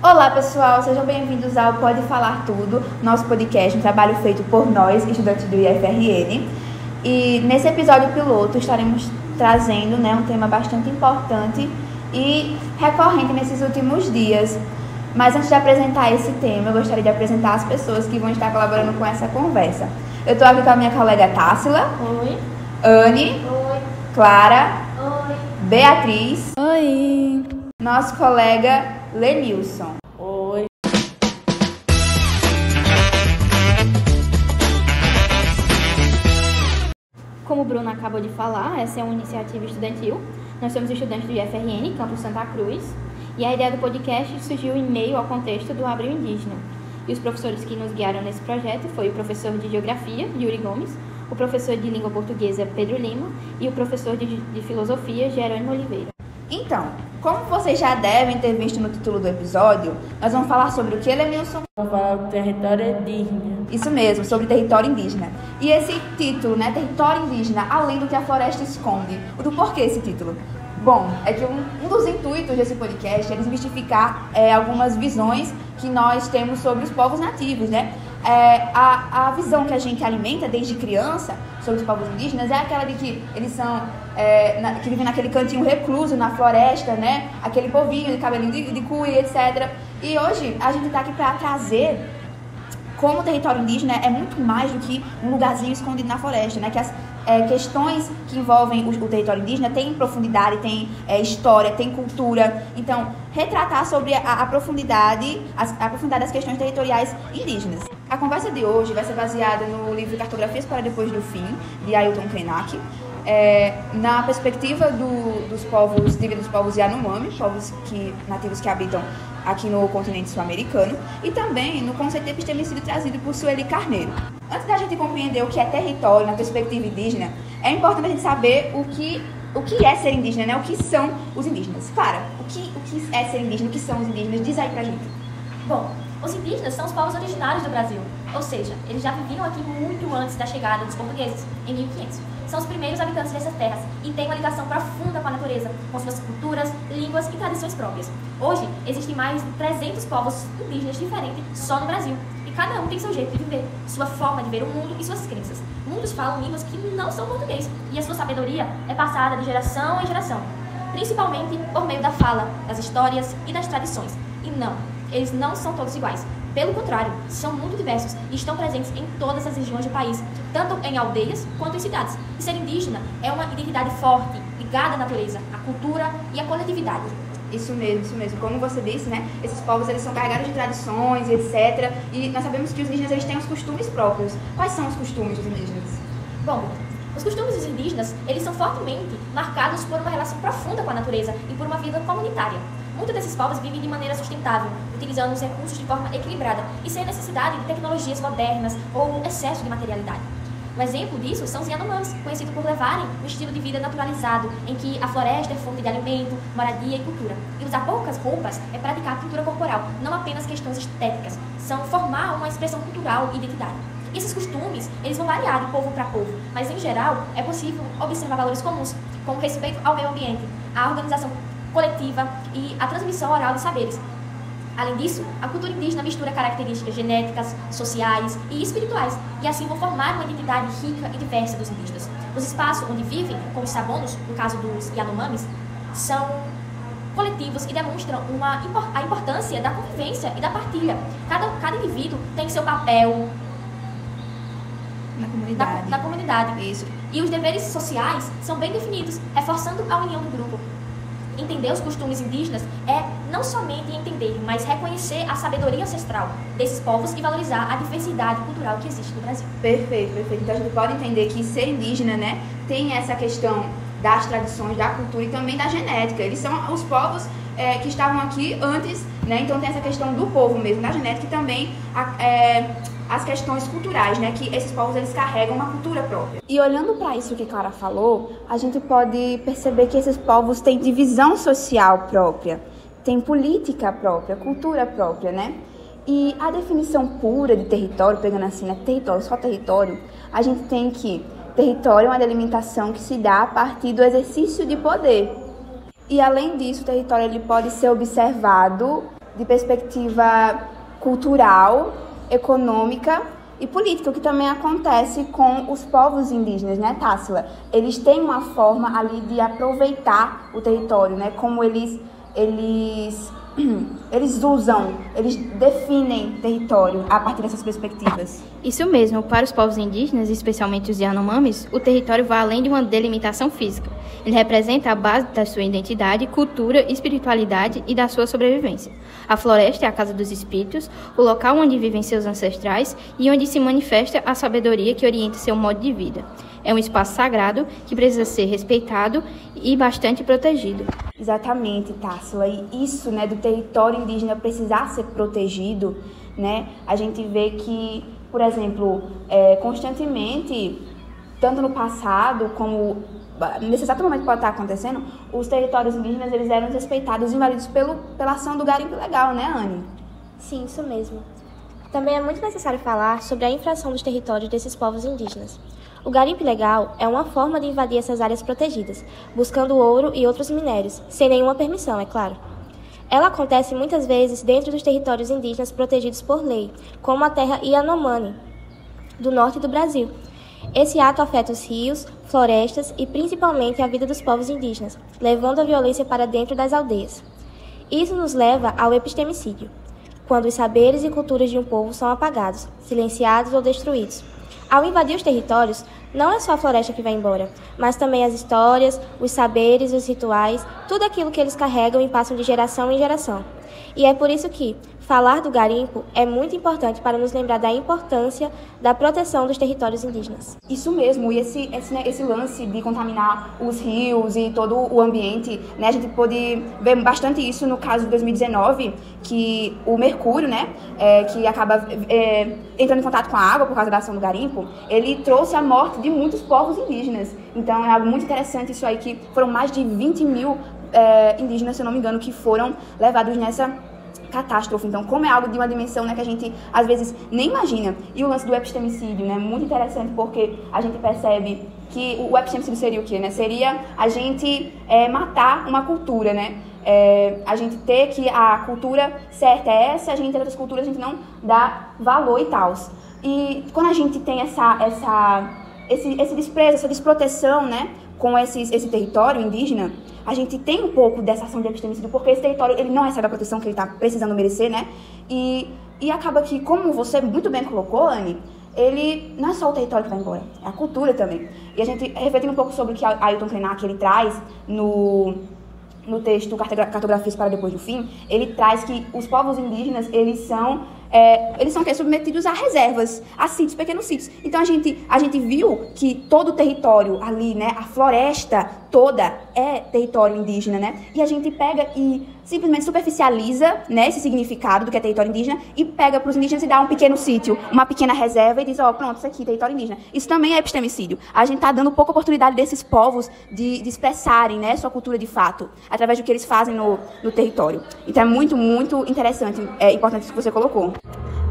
Olá pessoal, sejam bem-vindos ao Pode Falar Tudo, nosso podcast, um trabalho feito por nós, estudantes do IFRN. E nesse episódio piloto estaremos trazendo um tema bastante importante e recorrente nesses últimos dias. Mas antes de apresentar esse tema, eu gostaria de apresentar as pessoas que vão estar colaborando com essa conversa. Eu estou aqui com a minha colega Tássila. Oi. Anne. Oi. Clara. Oi. Beatriz. Oi. Nosso colega Lenilson. Oi. Como o Bruno acabou de falar, essa é uma iniciativa estudantil. Nós somos estudantes do IFRN, Campus Santa Cruz, e a ideia do podcast surgiu em meio ao contexto do Abril Indígena. E os professores que nos guiaram nesse projeto foi o professor de Geografia, Yuri Gomes, o professor de Língua Portuguesa, Pedro Lima, e o professor de Filosofia, Jerônimo Oliveira. Então, como vocês já devem ter visto no título do episódio, nós vamos falar sobre o que, Lenilson? Vamos falar do território indígena. Isso mesmo, sobre território indígena. E esse título, território indígena, além do que a floresta esconde. Do porquê esse título? Bom, é que um dos intuitos desse podcast é desmistificar algumas visões que nós temos sobre os povos nativos, A visão que a gente alimenta desde criança sobre os povos indígenas é aquela de que eles são, que vivem naquele cantinho recluso na floresta, Aquele povinho de cabelinho de cuia, etc. E hoje a gente está aqui para trazer como o território indígena é muito mais do que um lugarzinho escondido na floresta, Que as questões que envolvem o território indígena têm profundidade, têm história, têm cultura. Então, retratar sobre a profundidade das questões territoriais indígenas. A conversa de hoje vai ser baseada no livro Cartografias para Depois do Fim, de Ailton Krenak, na perspectiva dos povos Yanomami, povos nativos que habitam aqui no continente sul-americano, e também no conceito de epistemicídio trazido por Sueli Carneiro. Antes da gente compreender o que é território na perspectiva indígena, é importante a gente saber o que é ser indígena, O que são os indígenas. Clara, o que é ser indígena, o que são os indígenas? Diz aí pra gente. Bom, os indígenas são os povos originários do Brasil, ou seja, eles já viviam aqui muito antes da chegada dos portugueses, em 1500. São os primeiros habitantes dessas terras e têm uma ligação profunda com a natureza, com suas culturas, línguas e tradições próprias. Hoje, existem mais de 300 povos indígenas diferentes só no Brasil, e cada um tem seu jeito de viver, sua forma de ver o mundo e suas crenças. Muitos falam línguas que não são português, e a sua sabedoria é passada de geração em geração, principalmente por meio da fala, das histórias e das tradições. E não, eles não são todos iguais. Pelo contrário, são muito diversos e estão presentes em todas as regiões do país, tanto em aldeias quanto em cidades. E ser indígena é uma identidade forte, ligada à natureza, à cultura e à coletividade. Isso mesmo. Como você disse, esses povos eles são carregados de tradições, etc. E nós sabemos que os indígenas eles têm os costumes próprios. Quais são os costumes dos indígenas? Bom, os costumes dos indígenas, eles são fortemente marcados por uma relação profunda com a natureza e por uma vida comunitária. Muitos desses povos vivem de maneira sustentável, utilizando os recursos de forma equilibrada e sem necessidade de tecnologias modernas ou excesso de materialidade. Um exemplo disso são os Yanomamis, conhecidos por levarem um estilo de vida naturalizado, em que a floresta é fonte de alimento, moradia e cultura. E usar poucas roupas é praticar a cultura corporal, não apenas questões estéticas, são formar uma expressão cultural e identitária. E esses costumes, eles vão variar de povo para povo, mas em geral é possível observar valores comuns, como o respeito ao meio ambiente, a organização coletiva e a transmissão oral de saberes. Além disso, a cultura indígena mistura características genéticas, sociais e espirituais, e assim vão formar uma identidade rica e diversa dos indígenas. Os espaços onde vivem, como os sabonos, no caso dos Yanomamis, são coletivos e demonstram a importância da convivência e da partilha. Cada indivíduo tem seu papel na comunidade. Isso. E os deveres sociais são bem definidos, reforçando a união do grupo. Entender os costumes indígenas é não somente entender, mas reconhecer a sabedoria ancestral desses povos e valorizar a diversidade cultural que existe no Brasil. Perfeito. Então a gente pode entender que ser indígena, tem essa questão das tradições, da cultura e também da genética. Eles são os povos que estavam aqui antes, Então tem essa questão do povo mesmo, da genética e também as questões culturais, que esses povos eles carregam uma cultura própria. E olhando para isso que Clara falou, a gente pode perceber que esses povos têm divisão social própria, têm política própria, cultura própria, E a definição pura de território, pegando assim, território, só território, a gente tem que território é uma delimitação que se dá a partir do exercício de poder. E além disso, o território ele pode ser observado de perspectiva cultural, econômica e política, o que também acontece com os povos indígenas, né, Tássila? Eles têm uma forma ali de aproveitar o território, né, como eles usam, eles definem território a partir dessas perspectivas. Isso mesmo, para os povos indígenas, especialmente os Yanomamis, o território vai além de uma delimitação física. Ele representa a base da sua identidade, cultura, espiritualidade e da sua sobrevivência. A floresta é a casa dos espíritos, o local onde vivem seus ancestrais e onde se manifesta a sabedoria que orienta seu modo de vida. É um espaço sagrado que precisa ser respeitado e bastante protegido. Exatamente, Tássila. E isso, né, do território indígena precisar ser protegido, né, a gente vê que, por exemplo, constantemente, tanto no passado como nesse exato momento que pode estar acontecendo, os territórios indígenas eles eram respeitados e invadidos pela ação do garimpo ilegal, né, Anne? Sim, isso mesmo. Também é muito necessário falar sobre a infração dos territórios desses povos indígenas. O garimpo ilegal é uma forma de invadir essas áreas protegidas, buscando ouro e outros minérios, sem nenhuma permissão, é claro. Ela acontece muitas vezes dentro dos territórios indígenas protegidos por lei, como a terra Yanomami, do norte do Brasil. Esse ato afeta os rios, florestas e principalmente a vida dos povos indígenas, levando a violência para dentro das aldeias. Isso nos leva ao epistemicídio, quando os saberes e culturas de um povo são apagados, silenciados ou destruídos. Ao invadir os territórios, não é só a floresta que vai embora, mas também as histórias, os saberes, os rituais, tudo aquilo que eles carregam e passam de geração em geração. E é por isso que falar do garimpo é muito importante para nos lembrar da importância da proteção dos territórios indígenas. Isso mesmo, e esse lance de contaminar os rios e todo o ambiente, né, a gente pôde ver bastante isso no caso de 2019, que o mercúrio, né, que acaba entrando em contato com a água por causa da ação do garimpo, ele trouxe a morte de muitos povos indígenas. Então é algo muito interessante isso aí, que foram mais de 20 mil indígenas, se eu não me engano, que foram levados nessa catástrofe. Então, como é algo de uma dimensão, né, que a gente às vezes nem imagina. E o lance do epistemicídio, né, muito interessante, porque a gente percebe que o epistemicídio seria o quê, né? Seria a gente matar uma cultura, né? A gente ter que a cultura certa é essa, a gente tem outras culturas, a gente não dá valor e tal. E quando a gente tem esse desprezo, essa desproteção, né, com esse território indígena, a gente tem um pouco dessa ação de epistemicídio, porque esse território ele não recebe a proteção que ele está precisando merecer, né? E acaba que, como você muito bem colocou, Anne, ele não é só o território que vai embora, é a cultura também. E a gente, refletindo um pouco sobre o que Ailton Krenak ele traz no texto Cartografias para Depois do Fim, ele traz que os povos indígenas, eles são submetidos a reservas, a sítios, pequenos sítios. Então a gente viu que todo o território ali, né, a floresta toda é território indígena, né? E a gente pega e simplesmente superficializa, né, esse significado do que é território indígena e pega para os indígenas e dá um pequeno sítio, uma pequena reserva e diz, pronto, isso aqui, território indígena. Isso também é epistemicídio. A gente está dando pouca oportunidade desses povos de expressarem, né, sua cultura de fato, através do que eles fazem no território. Então é muito, muito interessante, importante isso que você colocou.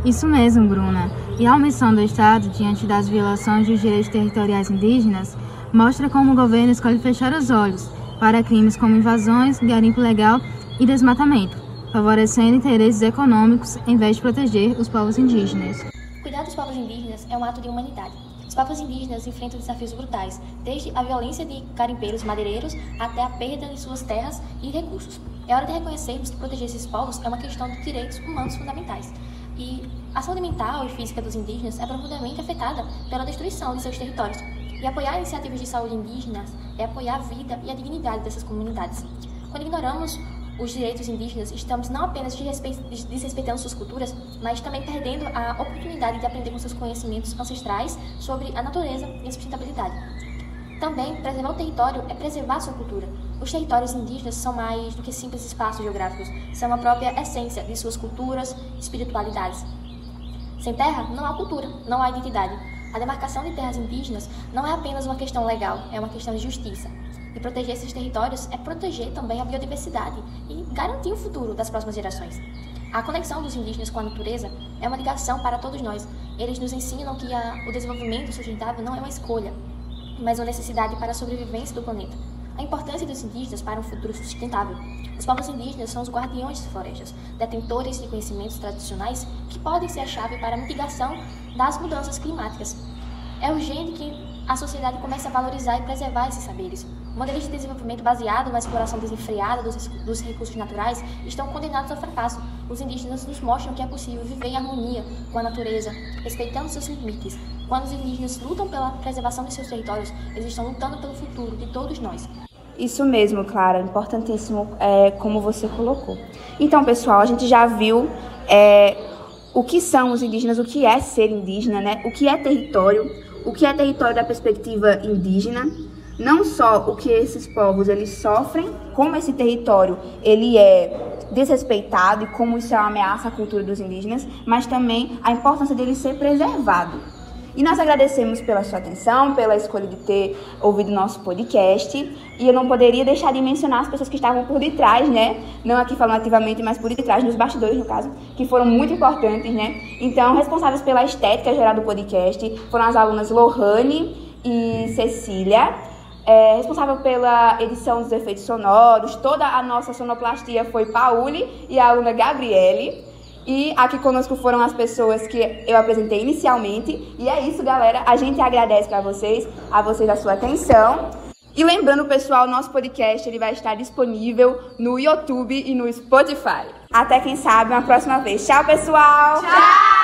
Isso mesmo, Bruna. E a omissão do Estado diante das violações dos direitos territoriais indígenas mostra como o governo escolhe fechar os olhos para crimes como invasões, garimpo ilegal e desmatamento, favorecendo interesses econômicos em vez de proteger os povos indígenas. Cuidar dos povos indígenas é um ato de humanidade. Os povos indígenas enfrentam desafios brutais, desde a violência de garimpeiros madeireiros até a perda de suas terras e recursos. É hora de reconhecermos que proteger esses povos é uma questão de direitos humanos fundamentais. E a saúde mental e física dos indígenas é profundamente afetada pela destruição de seus territórios. E apoiar iniciativas de saúde indígenas é apoiar a vida e a dignidade dessas comunidades. Quando ignoramos os direitos indígenas, estamos não apenas desrespeitando suas culturas, mas também perdendo a oportunidade de aprender com seus conhecimentos ancestrais sobre a natureza e a sustentabilidade. Também, preservar o território é preservar sua cultura. Os territórios indígenas são mais do que simples espaços geográficos, são a própria essência de suas culturas e espiritualidades. Sem terra, não há cultura, não há identidade. A demarcação de terras indígenas não é apenas uma questão legal, é uma questão de justiça. E proteger esses territórios é proteger também a biodiversidade e garantir o futuro das próximas gerações. A conexão dos indígenas com a natureza é uma ligação para todos nós. Eles nos ensinam que o desenvolvimento sustentável não é uma escolha, mas uma necessidade para a sobrevivência do planeta. A importância dos indígenas para um futuro sustentável. Os povos indígenas são os guardiões das florestas, detentores de conhecimentos tradicionais que podem ser a chave para a mitigação das mudanças climáticas. É urgente que a sociedade comece a valorizar e preservar esses saberes. Modelos de desenvolvimento baseados na exploração desenfreada dos recursos naturais estão condenados ao fracasso. Os indígenas nos mostram que é possível viver em harmonia com a natureza, respeitando seus limites. Quando os indígenas lutam pela preservação de seus territórios, eles estão lutando pelo futuro de todos nós. Isso mesmo, Clara, importantíssimo como você colocou. Então, pessoal, a gente já viu o que são os indígenas, o que é ser indígena, né? O que é território da perspectiva indígena, não só o que esses povos eles sofrem, como esse território ele é desrespeitado e como isso é uma ameaça à cultura dos indígenas, mas também a importância dele ser preservado. E nós agradecemos pela sua atenção, pela escolha de ter ouvido nosso podcast. E eu não poderia deixar de mencionar as pessoas que estavam por detrás, né? Não aqui falando ativamente, mas por detrás, nos bastidores, no caso, que foram muito importantes, né? Então, responsáveis pela estética geral do podcast foram as alunas Lohane e Cecília. Responsável pela edição dos efeitos sonoros, toda a nossa sonoplastia foi Pauli e a aluna Gabriele. E aqui conosco foram as pessoas que eu apresentei inicialmente. E é isso, galera. A gente agradece a vocês a sua atenção. E lembrando, pessoal, nosso podcast ele vai estar disponível no YouTube e no Spotify. Até quem sabe, uma próxima vez. Tchau, pessoal! Tchau!